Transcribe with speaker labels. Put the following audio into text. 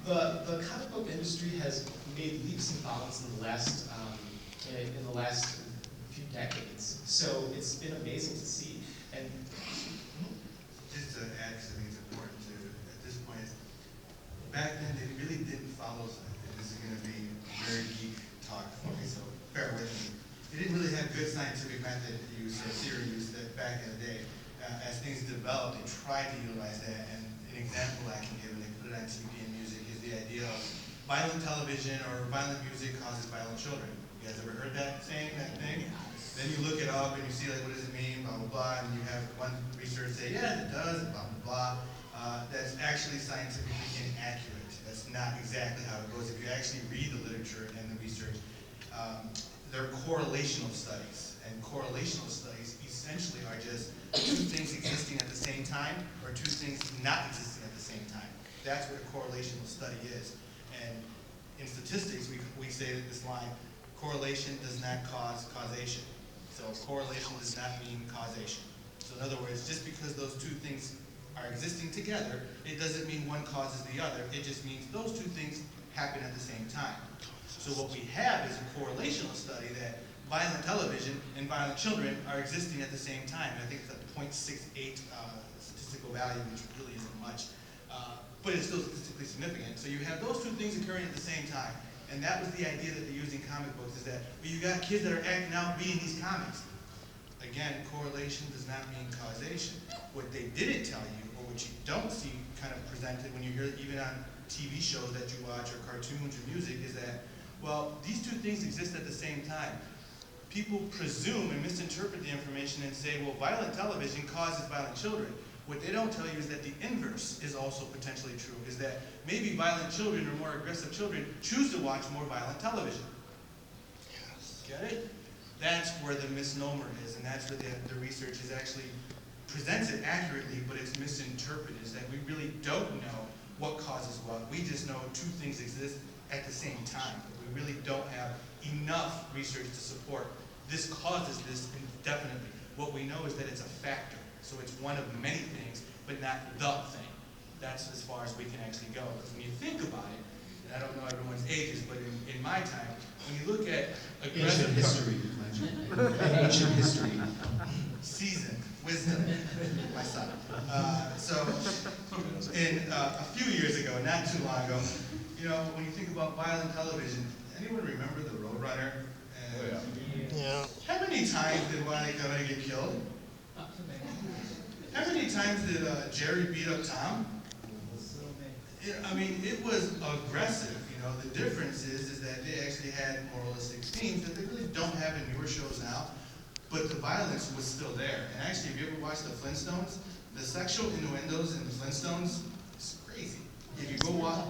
Speaker 1: The comic book industry has made leaps and bounds in the last few decades. So it's been amazing to see. And
Speaker 2: just to add, because I think it's important to, at this point, back then they really didn't follow science. This is going to be very geek talk for me, so bear with me. They didn't really have good scientific method use or theory use that back in the day. As things developed, they tried to utilize that, and an example I can give, and they put it on TV and music, is the idea of violent television or violent music causes violent children. You guys ever heard that saying, that thing? Then you look it up and you see, like, what does it mean, blah, blah, blah, and you have one research say, yeah, it does, blah, blah, blah. That's actually scientifically inaccurate. That's not exactly how it goes. If you actually read the literature and the research, they're correlational studies. And correlational studies essentially are just two things existing at the same time or two things not existing at the same time. That's what a correlational study is. And in statistics, we say that this line, correlation does not cause causation. So correlation does not mean causation. So in other words, just because those two things are existing together, it doesn't mean one causes the other. It just means those two things happen at the same time. So what we have is a correlational study that violent television and violent children are existing at the same time. And I think it's a 0.68 statistical value, which really isn't much. But it's still statistically significant. So you have those two things occurring at the same time. And that was the idea that they used in comic books, is that, well, you got kids that are acting out reading these comics. Again, correlation does not mean causation. What they didn't tell you, or what you don't see kind of presented when you hear it even on TV shows that you watch, or cartoons or music, is that, well, these two things exist at the same time. People presume and misinterpret the information and say, well, violent television causes violent children. What they don't tell you is that the inverse is also potentially true, is that maybe violent children or more aggressive children choose to watch more violent television. Yes. Get it? That's where the misnomer is, and that's where the research is actually presents it accurately, but it's misinterpreted, is that we really don't know what causes what. We just know two things exist at the same time. But we really don't have enough research to support this causes this indefinitely. What we know is that it's a factor. So it's one of many things, but not the thing. That's as far as we can actually go. Because when you think about it, and I don't know everyone's ages, but in my time, when you look at aggressive
Speaker 1: history, ancient history,
Speaker 2: seasoned wisdom, my son. So in a few years ago, not too long ago, you know, when you think about violent television, anyone remember the Roadrunner?
Speaker 3: Yeah.
Speaker 2: How many times did Wile E. Coyote get killed? How many times did Jerry beat up Tom? I mean, it was aggressive. You know, the difference is that they actually had moralistic themes that they really don't have in newer shows now, but the violence was still there. And actually, if you ever watched the Flintstones, the sexual innuendos in the Flintstones is crazy. If you go watch,